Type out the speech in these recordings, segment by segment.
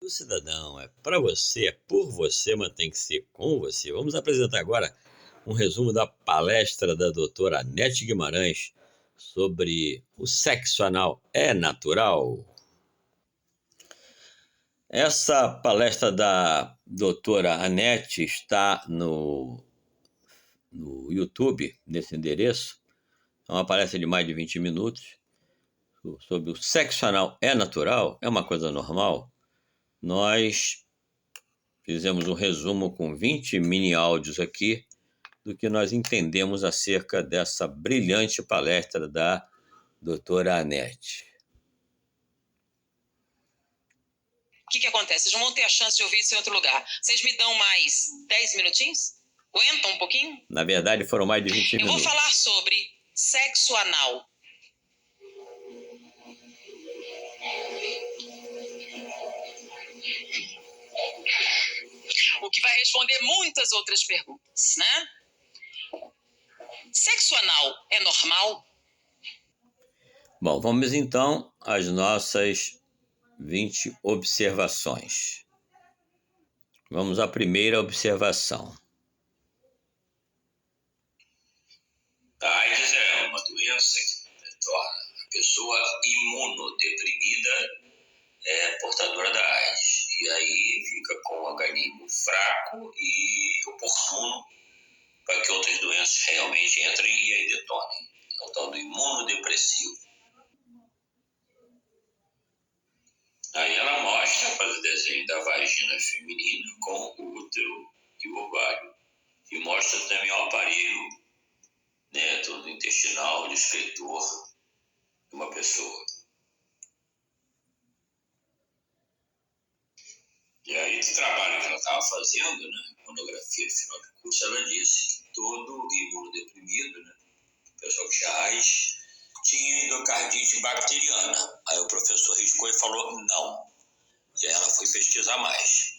do cidadão, é para você, é por você, mas tem que ser com você. Vamos apresentar agora um resumo da palestra da doutora Anete Guimarães sobre o sexo anal é natural. Essa palestra da doutora Anete está no YouTube, nesse endereço. É uma palestra de mais de 20 minutos sobre o sexo anal é natural, é uma coisa normal. Nós fizemos um resumo com 20 mini áudios aqui do que nós entendemos acerca dessa brilhante palestra da doutora Anete. O que acontece? Vocês não vão ter a chance de ouvir isso em outro lugar. Vocês me dão mais 10 minutinhos? Aguentam um pouquinho? Na verdade, foram mais de 20 minutos. Eu vou falar sobre sexo anal. O que vai responder muitas outras perguntas, né? Sexo anal é normal? Bom, vamos então às nossas 20 observações. Vamos à primeira observação. A AIDS é uma doença que torna a pessoa imunodeprimida, portadora da AIDS. E aí fica com um organismo fraco e oportuno para que outras doenças realmente entrem e aí detonem. É o tal do imunodepressivo. Aí ela mostra, faz o desenho da vagina feminina com o útero e o ovário. E mostra também o aparelho, todo intestinal, de excretor de uma pessoa. E aí, esse trabalho que ela estava fazendo, monografia de final de curso, ela disse que todo imunodeprimido, pessoal que tinha AIDS, tinha endocardite bacteriana. Aí o professor riscou e falou não. E aí ela foi pesquisar mais.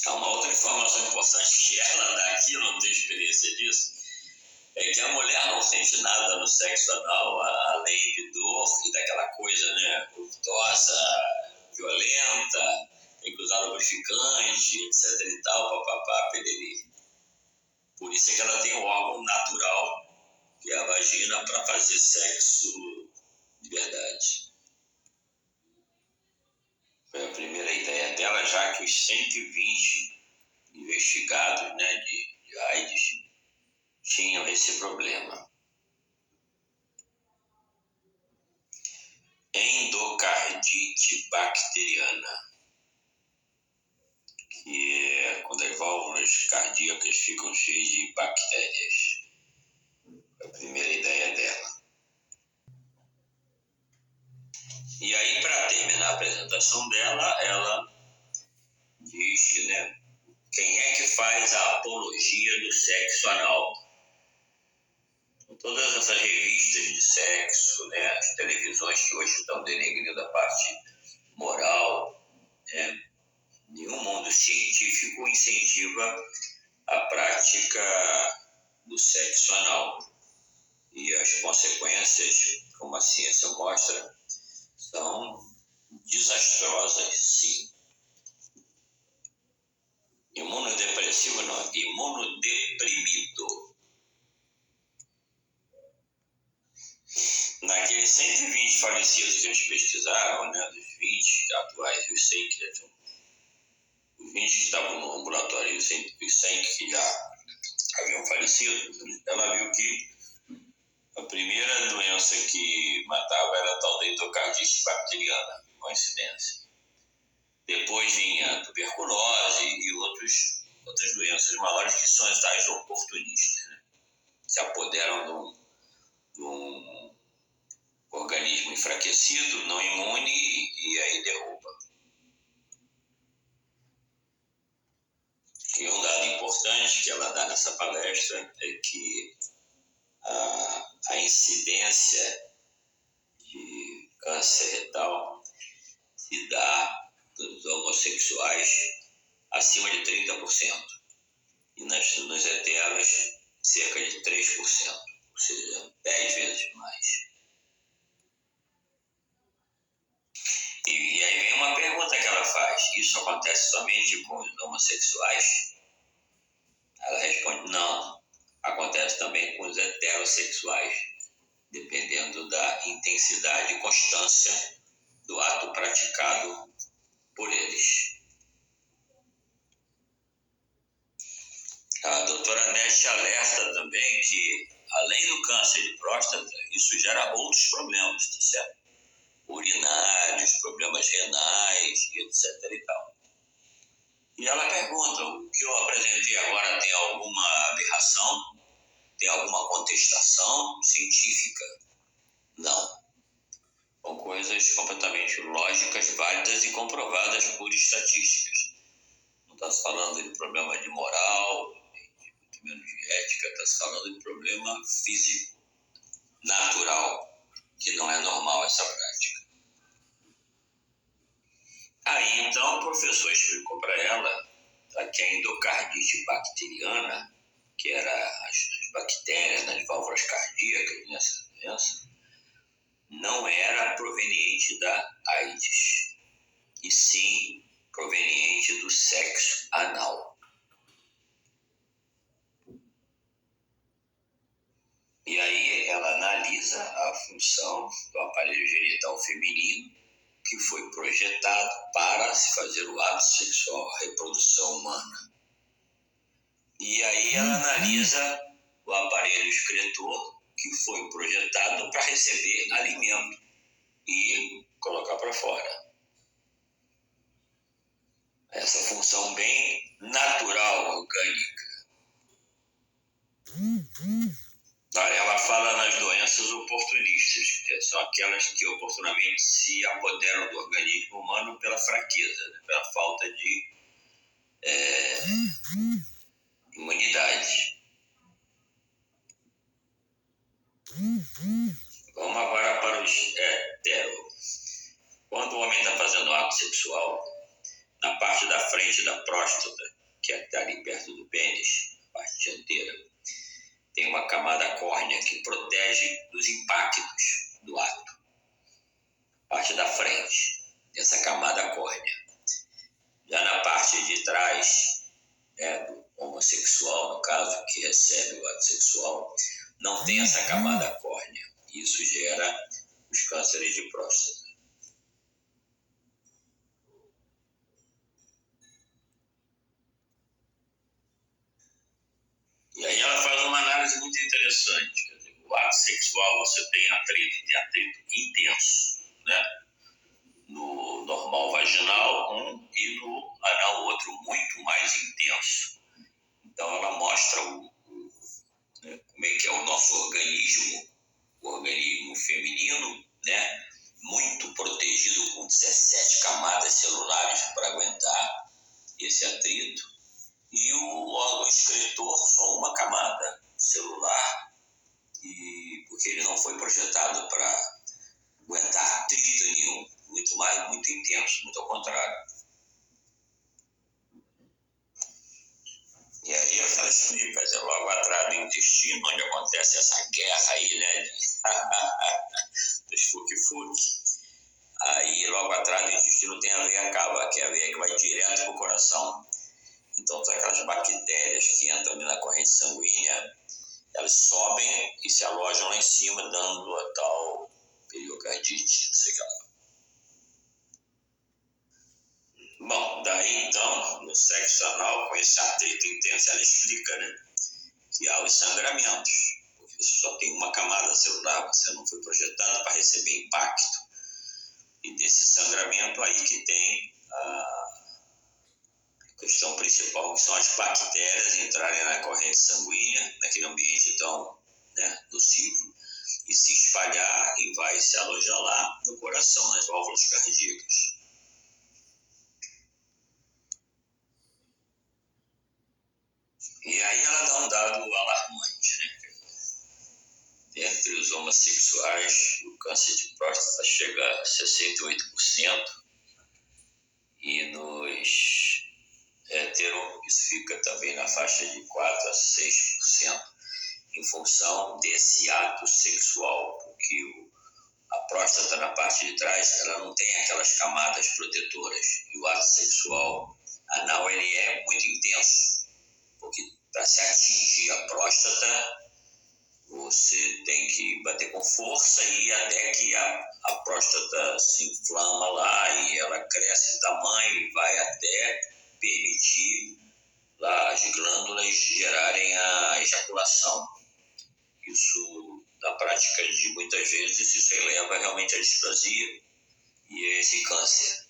Há uma outra informação importante que ela dá aqui, eu não tenho experiência disso, é que a mulher não sente nada no sexo anal, além de dor e daquela coisa, gostosa, violenta, tem que usar lubrificante, etc e tal, papapá, perere. Por isso é que ela tem um órgão natural, que é a vagina, para fazer sexo de verdade. Foi a primeira ideia dela, já que os 120 investigados de AIDS tinham esse problema. Endocardite bacteriana, que é quando as válvulas cardíacas ficam cheias de bactérias. É a primeira ideia dela. E aí, para terminar a apresentação dela, ela diz que, quem é que faz a apologia do sexo anal? Todas essas revistas de sexo, as televisões que hoje estão denegrindo a parte moral, nenhum mundo científico incentiva a prática do sexo anal. E as consequências, como a ciência mostra, são desastrosas, sim. Imunodepressivo não, imunodeprimido. Naqueles 120 falecidos que eles pesquisaram, dos 20 atuais, os 100 que já tinham, os 20 que estavam no ambulatório e os 100 que já haviam falecido, ela viu que a primeira doença que matava era a tal da endocardite bacteriana, coincidência. Depois vinha a tuberculose e outras doenças maiores que são as tais oportunistas, se apoderam de um organismo enfraquecido, não imune, e aí derruba. E um dado importante que ela dá nessa palestra é que a incidência de câncer retal se dá nos homossexuais acima de 30%. E nos heteros, cerca de 3%, ou seja, 10 vezes mais. faz: isso acontece somente com os homossexuais? Ela responde: não, acontece também com os heterossexuais, dependendo da intensidade e constância do ato praticado por eles. A doutora Neste alerta também que, além do câncer de próstata, isso gera outros problemas, tá certo? Urinários, problemas renais, etc. e tal. E ela pergunta: o que eu apresentei agora tem alguma aberração? Tem alguma contestação científica? Não. São coisas completamente lógicas, válidas e comprovadas por estatísticas. Não está se falando de problema de moral, muito menos de ética, está se falando de problema físico, natural, que não é normal essa prática. Aí então o professor explicou para ela que a endocardite bacteriana, que era as bactérias nas válvulas cardíacas nessa doença, não era proveniente da AIDS, e sim proveniente do sexo anal. E aí ela analisa a função do aparelho genital feminino, que foi projetado para se fazer o ato sexual, a reprodução humana. E aí ela analisa o aparelho excretor, que foi projetado para receber alimento e colocar para fora. Essa função bem natural, orgânica. Ela fala nas doenças oportunistas, que são aquelas que oportunamente se apoderam do organismo humano pela fraqueza, né? Pela falta de imunidade. Vamos agora para os heteros. Quando o homem está fazendo ato sexual, na parte da frente da próstata, que está ali perto do pênis, a parte dianteira, tem uma camada córnea que protege dos impactos do ato. Parte da frente dessa camada córnea. Já na parte de trás, do homossexual, no caso, que recebe o ato sexual, não tem essa camada córnea. Isso gera os cânceres de próstata. E aí ela faz uma análise muito interessante. Quer dizer, o ato sexual você tem atrito intenso, né? No normal vaginal, e no anal outro muito mais intenso. Então ela mostra como é que é o nosso organismo, o organismo feminino, né? Muito protegido com 17 camadas celulares para aguentar esse atrito. E o órgão excretor só uma camada celular, porque ele não foi projetado para aguentar atrito nenhum, muito intenso, muito ao contrário. E aí ela explica, logo atrás do intestino, onde acontece essa guerra aí, né, dos fuque-fuque. Aí logo atrás do intestino tem a veia cava, que é a veia que vai direto para o coração. Então, são aquelas bactérias que entram ali na corrente sanguínea, elas sobem e se alojam lá em cima, dando a tal periocardite, não sei o que lá. Bom, daí então, no sexo anal, com esse atrito intenso, ela explica, né, que há os sangramentos, porque você só tem uma camada celular, você não foi projetado para receber impacto. E desse sangramento aí que tem a questão principal, que são as bactérias entrarem na corrente sanguínea, naquele ambiente tão, nocivo, e se espalhar e vai se alojar lá no coração, nas válvulas cardíacas. E aí ela dá um dado alarmante, né? Entre os homossexuais, o câncer de próstata chega a 68%, e nos hétero, isso fica também na faixa de 4 a 6%, em função desse ato sexual, porque a próstata na parte de trás, ela não tem aquelas camadas protetoras. E o ato sexual anal, ele é muito intenso, porque para se atingir a próstata, você tem que bater com força e até que a próstata se inflama lá e ela cresce de tamanho e vai até permitir lá as glândulas gerarem a ejaculação. Isso, na prática de muitas vezes, isso eleva realmente a displasia e a esse câncer.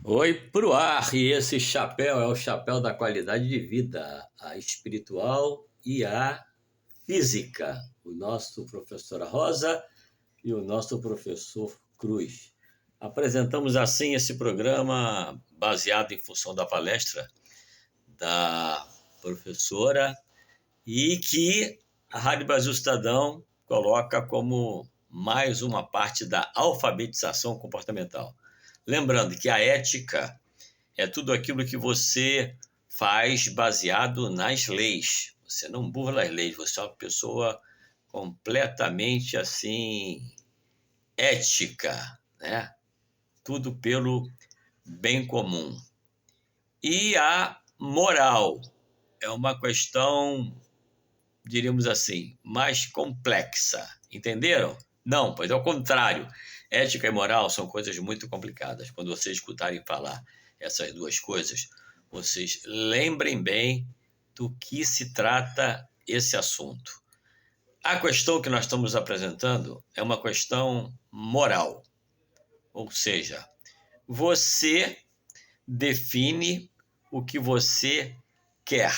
Foi pro ar, e esse chapéu é o chapéu da qualidade de vida, a espiritual e a física. O nosso professora Rosa e o nosso professor Cruz. Apresentamos assim esse programa baseado em função da palestra da professora e que a Rádio Brasil Cidadão coloca como mais uma parte da alfabetização comportamental. Lembrando que a ética é tudo aquilo que você faz baseado nas leis. Você não burla as leis, você é uma pessoa completamente assim ética, né? Tudo pelo bem comum. E a moral é uma questão, diríamos assim, mais complexa. Entenderam? Não, pois ao contrário. Ética e moral são coisas muito complicadas. Quando vocês escutarem falar essas duas coisas, vocês lembrem bem do que se trata esse assunto. A questão que nós estamos apresentando é uma questão moral. Ou seja, você define o que você quer.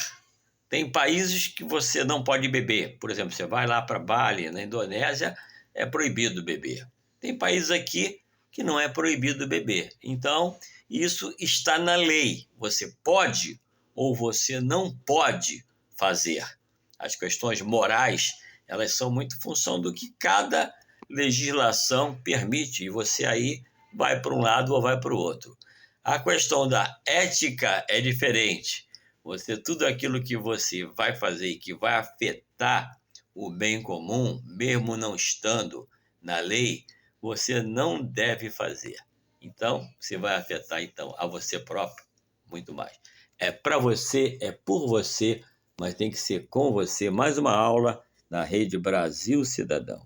Tem países que você não pode beber. Por exemplo, você vai lá para Bali, na Indonésia, é proibido beber. Tem países aqui que não é proibido beber. Então, isso está na lei. Você pode ou você não pode fazer. As questões morais, elas são muito em função do que cada legislação permite. E você aí vai para um lado ou vai para o outro. A questão da ética é diferente. Tudo aquilo que você vai fazer e que vai afetar o bem comum, mesmo não estando na lei, você não deve fazer. Então, você vai afetar então a você próprio muito mais. É para você, é por você, mas tem que ser com você. Mais uma aula na Rede Brasil Cidadão.